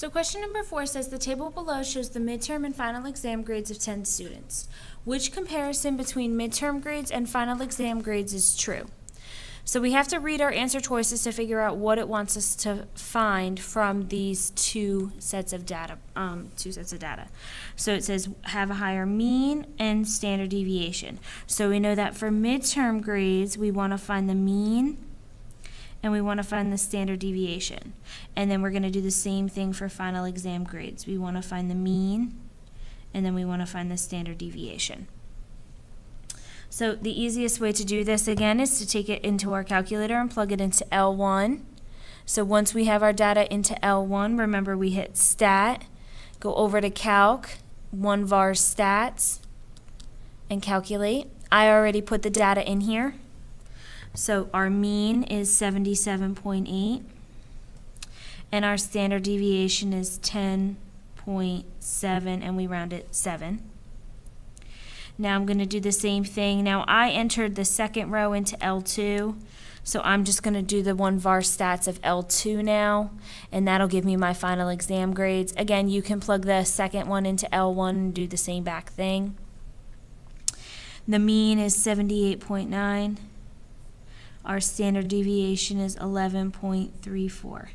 So question number 4 says the table below shows the midterm and final exam grades of 10 students. Which comparison between midterm grades and final exam grades is true? So we have to read our answer choices to figure out what it wants us to find from these two sets of data. So it says have a higher mean and standard deviation. So we know that for midterm grades, we want to find the mean and we want to find the standard deviation. And then we're going to do the same thing for final exam grades. We want to find the mean and then we want to find the standard deviation. So the easiest way to do this, again, is to take it into our calculator and plug it into L1. So once we have our data into L1, remember we hit Stat, go over to Calc, 1var Stats, and calculate. I already put the data in here. So our mean is 77.8, and our standard deviation is 10.7, and we round it 7. Now I'm going to do the same thing. Now I entered the second row into L2, so I'm just going to do the 1var stats of L2 now, and that'll give me my final exam grades. Again, you can plug the second one into L1 and do the same back thing. The mean is 78.9. Our standard deviation is 11.34.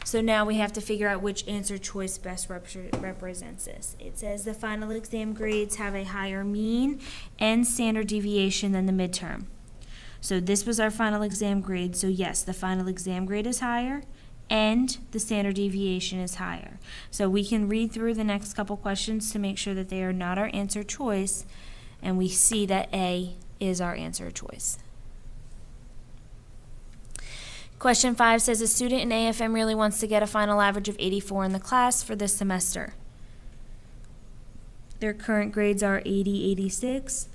So now we have to figure out which answer choice best represents this. It says the final exam grades have a higher mean and standard deviation than the midterm. So this was our final exam grade. So yes, the final exam grade is higher and the standard deviation is higher. So we can read through the next couple questions to make sure that they are not our answer choice, and we see that A is our answer choice. Question 5 says a student in AFM really wants to get a final average of 84 in the class for this semester. Their current grades are 80, 86,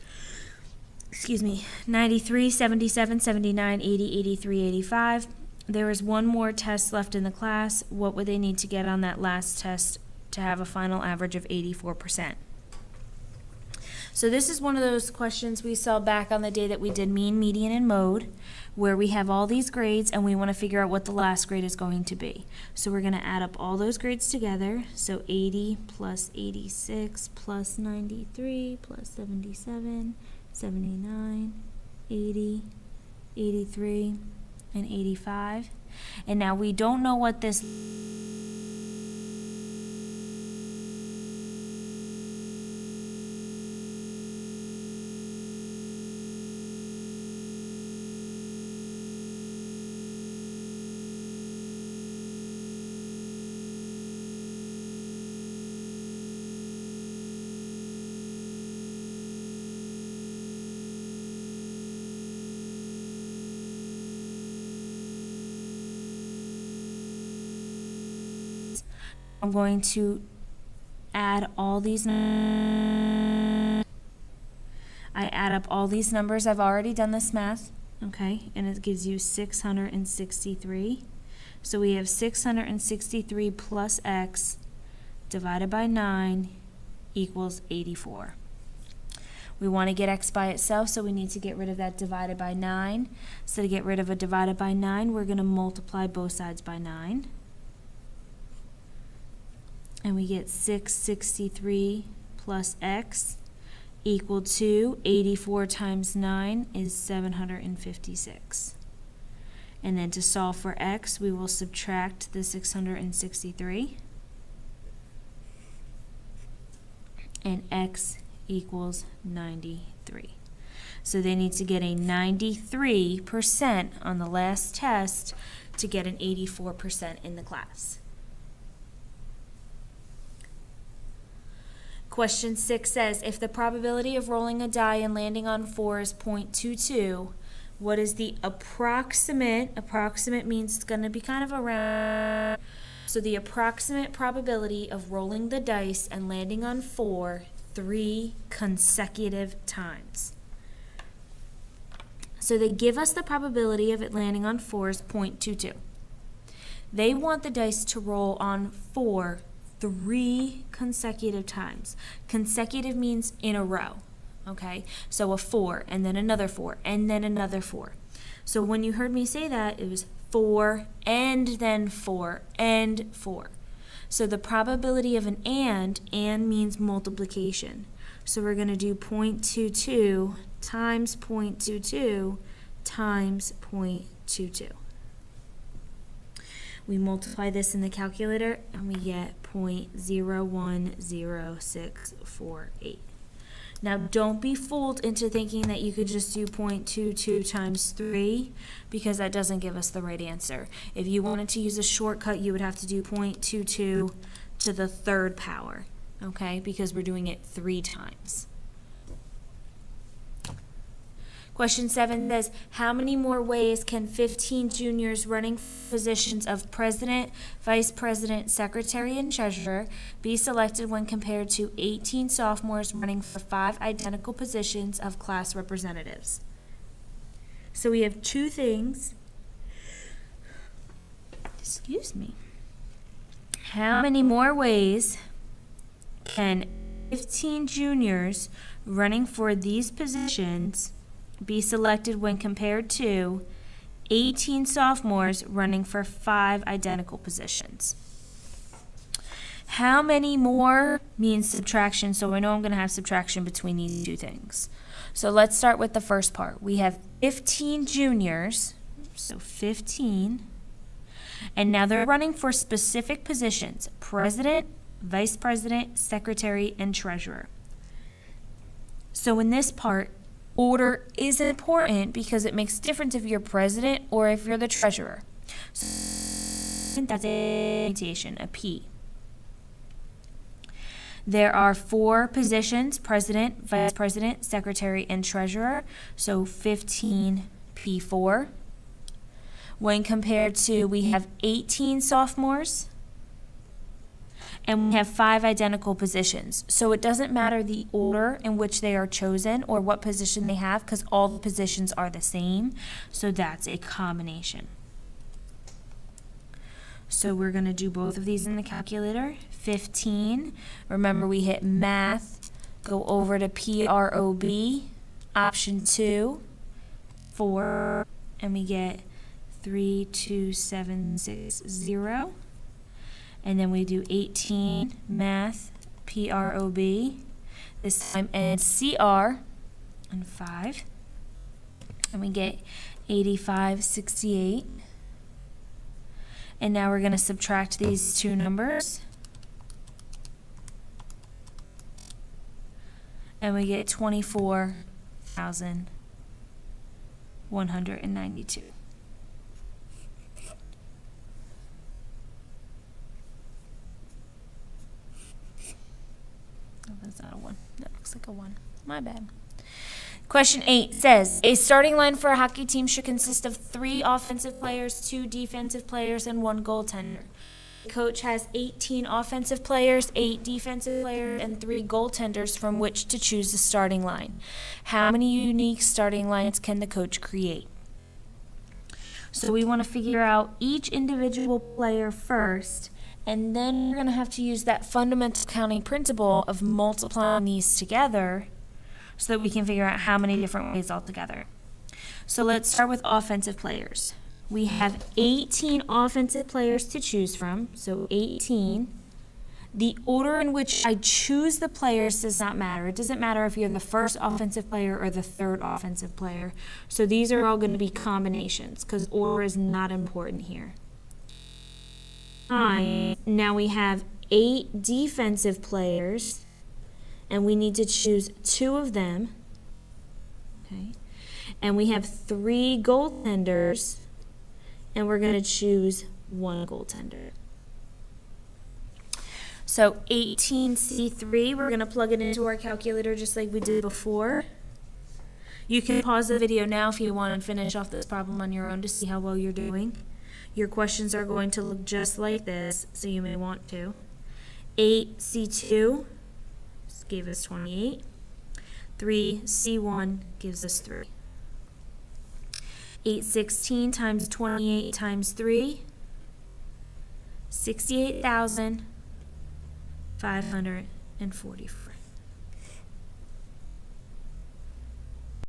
93, 77, 79, 80, 83, 85. There is one more test left in the class. What would they need to get on that last test to have a final average of 84%? So this is one of those questions we saw back on the day that we did mean, median, and mode, where we have all these grades and we want to figure out what the last grade is going to be. So we're going to add up all those grades together. So 80 plus 86 plus 93 plus 77, 79, 80, 83, and 85. And now we don't know what this I'm going to add all these. I add up all these numbers. I've already done this math, okay, and it gives you 663. So we have 663 plus x divided by 9 equals 84. We want to get x by itself, so we need to get rid of that divided by 9. So to get rid of a divided by 9, we're going to multiply both sides by 9. And we get 663 plus x equal to 84 times 9 is 756. And then to solve for x, we will subtract the 663. And x equals 93. So they need to get a 93% on the last test to get an 84% in the class. Question 6 says, if the probability of rolling a die and landing on 4 is 0.22, what is the approximate means it's going to be kind of around, so the approximate probability of rolling the dice and landing on 4 3 consecutive times. So they give us the probability of it landing on 4 is 0.22. They want the dice to roll on 4 3 consecutive times. Consecutive means in a row, okay? So a 4, and then another 4, and then another 4. So when you heard me say that, it was 4, and then 4, and 4. So the probability of an and means multiplication. So we're going to do 0.22 times 0.22 times 0.22. We multiply this in the calculator and we get 0.010648. Now don't be fooled into thinking that you could just do 0.22 times 3 because that doesn't give us the right answer. If you wanted to use a shortcut, you would have to do 0.22 to the third power, okay, because we're doing it 3 times. Question 7 says, how many more ways can 15 juniors running for positions of president, vice president, secretary, and treasurer be selected when compared to 18 sophomores running for 5 identical positions of class representatives? So we have 2 things. Excuse me. How many more ways can 15 juniors running for these positions be selected when compared to 18 sophomores running for 5 identical positions? How many more means subtraction, so I know I'm going to have subtraction between these 2 things. So let's start with the first part. We have 15 juniors, so 15, and now they're running for specific positions: president, vice president, secretary, and treasurer. So in this part, order is important because it makes a difference if you're president or if you're the treasurer. So that's a notation, a P. There are 4 positions: president, vice president, secretary, and treasurer. So 15 P4. When compared to, we have 18 sophomores and we have 5 identical positions. So it doesn't matter the order in which they are chosen or what position they have, because all the positions are the same. So that's a combination. So we're going to do both of these in the calculator. 15. Remember, we hit math, go over to PROB, option 2, 4, and we get 32760. And then we do 18, math, PROB, this time, and CR, and 5. And we get 8568. And now we're going to subtract these 2 numbers. And we get 24,192. Oh, that's not a 1. That looks like a 1. My bad. Question 8 says, a starting line for a hockey team should consist of 3 offensive players, 2 defensive players, and 1 goaltender. The coach has 18 offensive players, 8 defensive players, and 3 goaltenders from which to choose the starting line. How many unique starting lines can the coach create? So we want to figure out each individual player first, and then we're going to have to use that fundamental counting principle of multiplying these together so that we can figure out how many different ways altogether. So let's start with offensive players. We have 18 offensive players to choose from, so 18. The order in which I choose the players does not matter. It doesn't matter if you're the first offensive player or the third offensive player. So these are all going to be combinations because order is not important here. Now we have 8 defensive players, and we need to choose 2 of them. Okay. And we have 3 goaltenders, and we're going to choose 1 goaltender. So 18C3, we're going to plug it into our calculator just like we did before. You can pause the video now if you want and finish off this problem on your own to see how well you're doing. Your questions are going to look just like this, so you may want to. 8C2 gave us 28. 3C1 gives us 3. 816 times 28 times 3, 68,544.